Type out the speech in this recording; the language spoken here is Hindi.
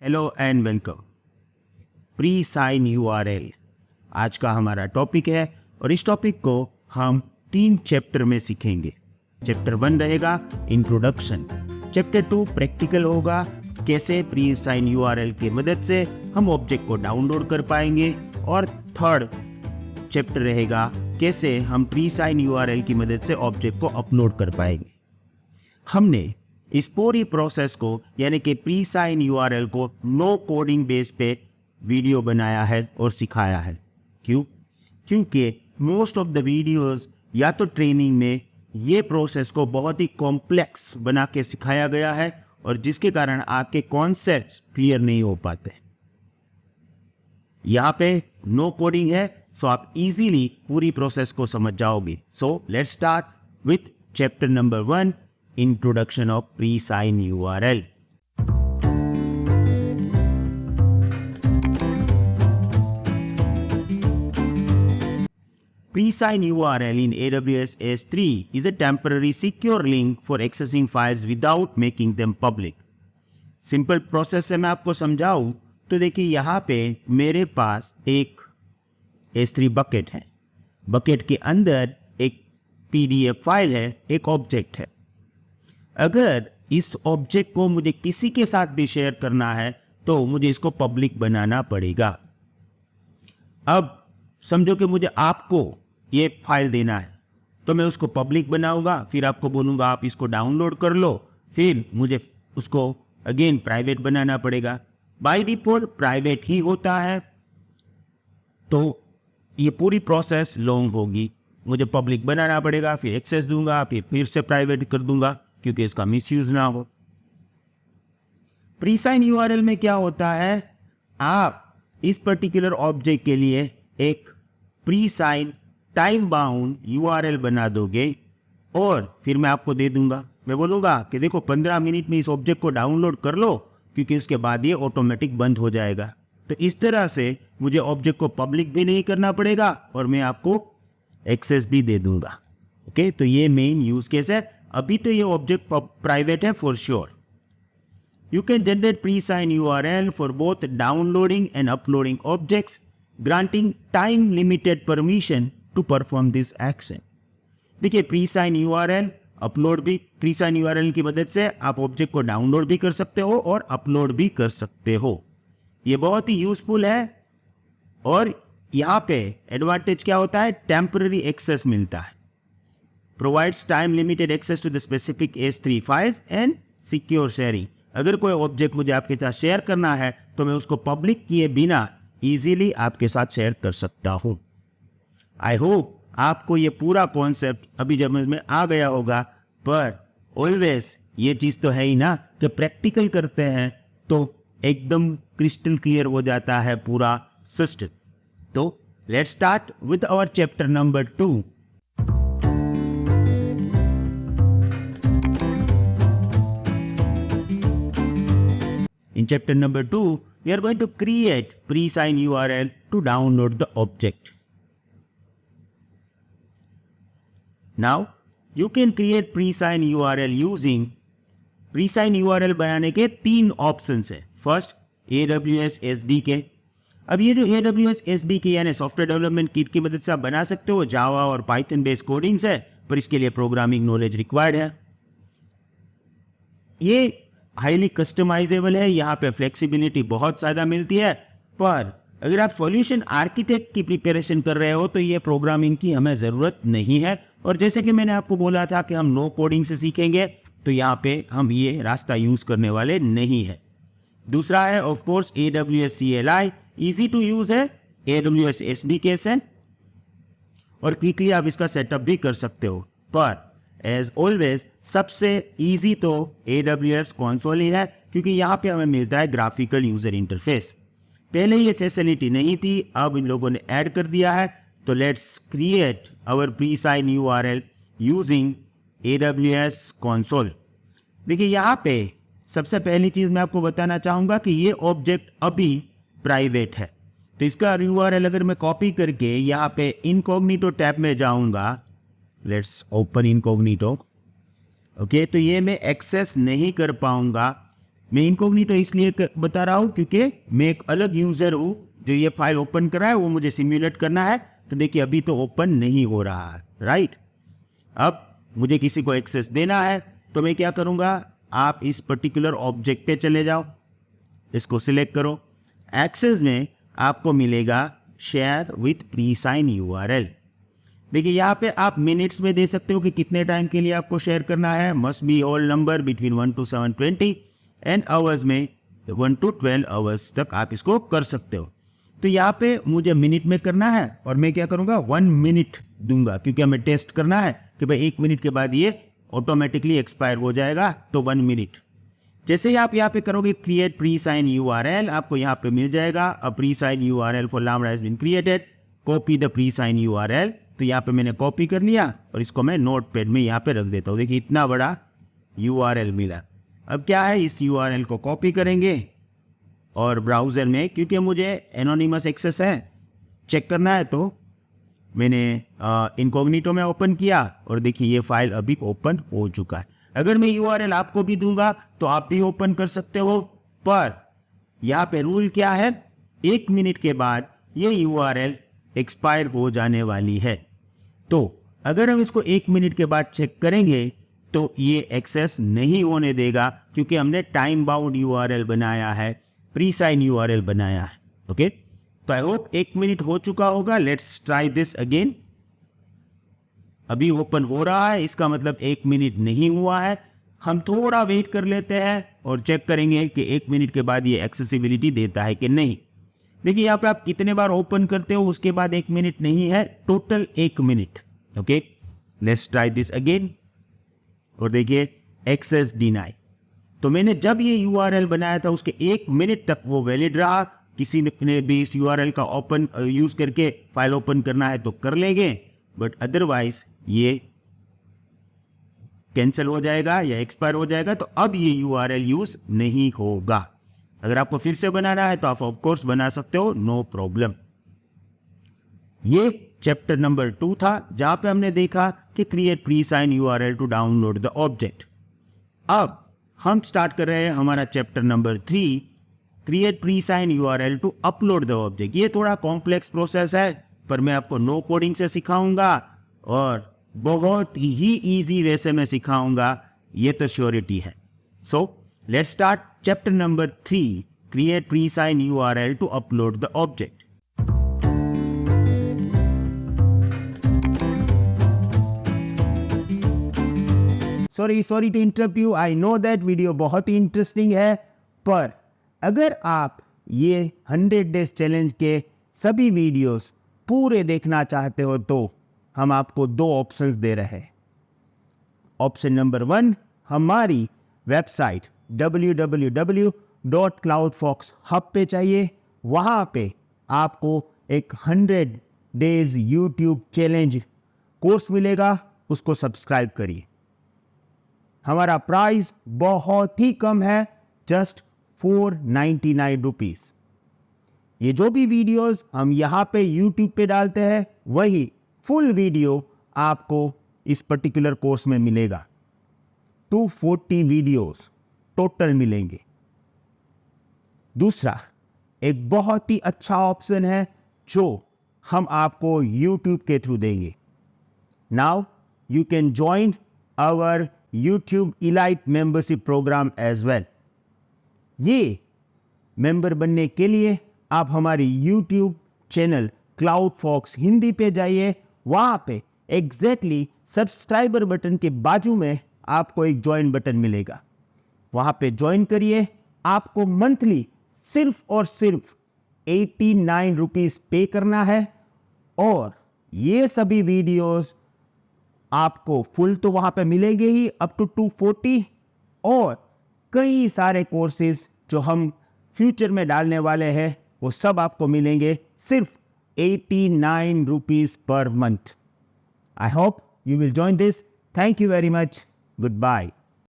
Hello and welcome. Pre sign URL आज का हमारा टॉपिक है और इस टॉपिक को हम 3 चैप्टर में सीखेंगे। चैप्टर 1 रहेगा इंट्रोडक्शन, चैप्टर 2 प्रैक्टिकल होगा, कैसे प्री साइन यूआरएल की मदद से हम ऑब्जेक्ट को डाउनलोड कर पाएंगे, और थर्ड चैप्टर रहेगा कैसे हम प्री साइन यूआरएल की मदद से ऑब्जेक्ट को अपलोड कर पाएंगे। हमने इस पूरी प्रोसेस को यानी कि प्री साइन यूआरएल को नो कोडिंग बेस पे वीडियो बनाया है और सिखाया है। क्यों? क्योंकि मोस्ट ऑफ द वीडियोस या तो ट्रेनिंग में ये प्रोसेस को बहुत ही कॉम्प्लेक्स बना के सिखाया गया है और जिसके कारण आपके कॉन्सेप्ट्स क्लियर नहीं हो पाते। यहाँ पे नो कोडिंग है, सो आप इजीली पूरी प्रोसेस को समझ जाओगे। सो let's start with chapter number 1, Introduction of pre-sign URL. Pre-sign URL in AWS S3 is a temporary secure link for accessing files without making them public. Simple process से मैं आपको समझाऊं तो देखिए यहाँ पे मेरे पास एक S3 बकेट है। बकेट के अंदर एक PDF फाइल है, एक ऑब्जेक्ट है। अगर इस ऑब्जेक्ट को मुझे किसी के साथ भी शेयर करना है तो मुझे इसको पब्लिक बनाना पड़ेगा। अब समझो कि मुझे आपको ये फाइल देना है तो मैं उसको पब्लिक बनाऊंगा, फिर आपको बोलूंगा आप इसको डाउनलोड कर लो, फिर मुझे उसको अगेन प्राइवेट बनाना पड़ेगा। बाय डिफॉल्ट प्राइवेट ही होता है, तो ये पूरी प्रोसेस लॉन्ग होगी। मुझे पब्लिक बनाना पड़ेगा, फिर एक्सेस दूंगा, फिर से प्राइवेट कर दूंगा क्योंकि इसका मिसयूज ना हो। प्री साइन यूआरएल में क्या होता है, आप इस पर्टिकुलर ऑब्जेक्ट के लिए एक pre sign time bound URL बना दोगे और फिर मैं आपको दे दूंगा। मैं बोलूंगा कि देखो 15 मिनट में इस ऑब्जेक्ट को डाउनलोड कर लो क्योंकि उसके बाद ये ऑटोमेटिक बंद हो जाएगा। तो इस तरह से मुझे ऑब्जेक्ट को पब्लिक भी नहीं करना पड़ेगा और मैं आपको एक्सेस भी दे दूंगा। ओके, तो ये मेन यूज केस है। अभी तो ये ऑब्जेक्ट प्राइवेट है for sure. You can generate pre sign URL for both downloading and uploading objects, granting time limited permission to perform this action. देखिए प्री साइन यूआरएल अपलोड भी, प्री साइन यूआरएल की मदद से आप ऑब्जेक्ट को डाउनलोड भी कर सकते हो और अपलोड भी कर सकते हो। ये बहुत ही यूजफुल है और यहाँ पे एडवांटेज क्या होता है, टेम्पररी एक्सेस मिलता है। Provides time limited access to the specific S3 files and secure sharing. अगर कोई ऑब्जेक्ट मुझे आपके साथ शेयर करना है तो मैं उसको पब्लिक किए बिना इजीली आपके साथ शेयर कर सकता हूँ। आई होप आपको ये पूरा कॉन्सेप्ट अभी समझ में आ गया होगा, पर ऑलवेज ये चीज़ तो है ही ना कि प्रैक्टिकल करते हैं तो एकदम क्रिस्टल क्लियर हो जाता है पूरा सिस्टम। तो let's start with our chapter number 2। In chapter number 2, we are going to create pre-sign URL to download the object. Now, you can create pre-sign URL using pre-sign URL बनाने के 3 ऑप्शंस हैं। First AWS SDK। अब ये जो AWS SDK यानी सॉफ्टवेयर डेवलपमेंट किट की मदद से आप बना सकते हो, जावा और पाइथन बेस्ड कोडिंग्स है, पर इसके लिए प्रोग्रामिंग नॉलेज रिक्वायर्ड है। ये हाईली कस्टमाइजेबल है, यहाँ पे फ्लेक्सिबिलिटी बहुत ज़्यादा मिलती है, पर अगर आप सॉल्यूशन आर्किटेक्ट की प्रिपरेशन कर रहे हो तो ये प्रोग्रामिंग की हमें ज़रूरत नहीं है। और जैसे कि मैंने आपको बोला था कि हम नो कोडिंग से सीखेंगे, तो यहाँ पे हम ये रास्ता यूज़ करने वाले नहीं है। दूसरा है of course AWS CLI, easy to use है, AWS SDK से, और क्विकली आप इसका सेटअप भी कर सकते हो। पर एज ऑलवेज सबसे इजी तो AWS कंसोल ही है क्योंकि यहाँ पे हमें मिलता है ग्राफिकल यूजर इंटरफेस। पहले ये फैसिलिटी नहीं थी, अब इन लोगों ने ऐड कर दिया है। तो let's create our pre sign URL using AWS console. देखिए यहाँ पे सबसे पहली चीज़ मैं आपको बताना चाहूँगा कि ये ऑब्जेक्ट अभी प्राइवेट है, तो इसका URL अगर मैं कॉपी करके यहाँ पे इनकॉग्निटो टैब में जाऊँगा, लेट्स ओपन इनकॉग्निटो। ओके, तो ये मैं एक्सेस नहीं कर पाऊंगा मैं इनकॉग्निटो इसलिए बता रहा हूँ क्योंकि मैं एक अलग यूज़र हूँ जो ये फाइल ओपन कर रहा है, वो मुझे सिम्युलेट करना है। तो देखिए अभी तो ओपन नहीं हो रहा है, राइट। अब मुझे किसी को एक्सेस देना है तो मैं क्या करूँगा, आप इस पर्टिकुलर ऑब्जेक्ट पे चले जाओ, इसको सिलेक्ट करो। एक्सेस में आपको मिलेगा share with pre sign URL. देखिए यहाँ पे आप मिनट्स में दे सकते हो कि कितने टाइम के लिए आपको शेयर करना है, must be whole number between 1 to 720, and hours में 1 to 12 आवर्स तक आप इसको कर सकते हो। तो यहाँ पे मुझे मिनट में करना है और मैं क्या करूँगा 1 मिनट दूंगा, क्योंकि हमें टेस्ट करना है कि भाई 1 मिनट के बाद ये ऑटोमेटिकली एक्सपायर हो जाएगा, तो 1 मिनट। जैसे ही आप यहाँ पे करोगे क्रिएट प्री साइन यूआरएल, आपको यहाँ पे मिल जाएगा a pre sign URL for lambda has been created, copy the pre sign URL. तो यहाँ पे मैंने कॉपी कर लिया और इसको मैं नोटपैड में यहाँ पे रख देता हूँ। देखिए इतना बड़ा यूआरएल मिला। अब क्या है, इस यूआरएल को कॉपी करेंगे और ब्राउज़र में, क्योंकि मुझे एनोनिमस एक्सेस है, चेक करना है, तो मैंने इनकॉग्निटो में ओपन किया और देखिए ये फाइल अभी ओपन हो चुका है। अगर मैं यूआरएल आपको भी दूंगा तो आप भी ओपन कर सकते हो, पर यहाँ पे रूल क्या है, 1 मिनट के बाद ये यूआरएल एक्सपायर हो जाने वाली है। तो अगर हम इसको 1 मिनट के बाद चेक करेंगे तो ये एक्सेस नहीं होने देगा, क्योंकि हमने टाइम बाउंड यूआरएल बनाया है, प्री साइन यूआरएल बनाया है। ओके, तो आई होप 1 मिनट हो चुका होगा। Let's try this again. अभी ओपन हो रहा है, इसका मतलब 1 मिनट नहीं हुआ है। हम थोड़ा वेट कर लेते हैं और चेक करेंगे कि 1 मिनट के बाद ये एक्सेसिबिलिटी देता है कि नहीं। देखिए यहाँ पे आप कितने बार ओपन करते हो उसके बाद 1 मिनट नहीं है, total 1 minute. Okay, let's try this again. और देखिए एक्सेस डिनाई। तो मैंने जब ये यूआरएल बनाया था उसके 1 मिनट तक वो वैलिड रहा। किसी ने भी इस यूआरएल का ओपन यूज करके फाइल ओपन करना है तो कर लेंगे, बट अदरवाइज ये कैंसिल हो जाएगा या एक्सपायर हो जाएगा। तो अब ये यूआरएल यूज नहीं होगा। अगर आपको फिर से बनाना है तो आप ऑफ कोर्स बना सकते हो, नो प्रॉब्लम। ये चैप्टर नंबर 2 था, जहां पे हमने देखा कि create pre sign URL to download the object. अब हम स्टार्ट कर रहे हैं हमारा chapter number 3, create pre sign URL to upload the object. ये थोड़ा कॉम्प्लेक्स प्रोसेस है, पर मैं आपको नो कोडिंग से सिखाऊंगा और बहुत ही इजी वे से मैं सिखाऊंगा, ये तो श्योरिटी है। So let's start chapter number 3, create pre sign URL to upload the object. Sorry to interrupt you, I know that video बहुत ही इंटरेस्टिंग है, पर अगर आप ये 100 डेज चैलेंज के सभी वीडियोस पूरे देखना चाहते हो तो हम आपको 2 ऑप्शंस दे रहे हैं। ऑप्शन नंबर 1, हमारी वेबसाइट www.cloudfoxhub पे चाहिए। वहाँ पे आपको एक 100 डेज यूट्यूब चैलेंज कोर्स मिलेगा, उसको सब्सक्राइब करिए। हमारा प्राइस बहुत ही कम है, जस्ट 499 रुपीज़। ये जो भी वीडियोस हम यहाँ पे यूट्यूब पे डालते हैं वही फुल वीडियो आपको इस पर्टिकुलर कोर्स में मिलेगा। 240 वीडियोस टोटल मिलेंगे। दूसरा, एक बहुत ही अच्छा ऑप्शन है जो हम आपको यूट्यूब के थ्रू देंगे। Now you can join our YouTube elite membership program as well. ये मेंबर बनने के लिए आप हमारी YouTube channel Cloud Fox Hindi पे जाइए। वहाँ पे एग्जैक्टली सब्सक्राइबर बटन के बाजू में आपको एक ज्वाइन बटन मिलेगा, वहाँ पे ज्वाइन करिए। आपको मंथली सिर्फ और सिर्फ 89 रुपीज़ पे करना है और ये सभी वीडियोस आपको फुल तो वहाँ पे मिलेंगे ही, अप टू 240, और कई सारे कोर्सेज जो हम फ्यूचर में डालने वाले हैं वो सब आपको मिलेंगे सिर्फ 89 rupees per month. I hope you will join this. Thank you very much. Goodbye.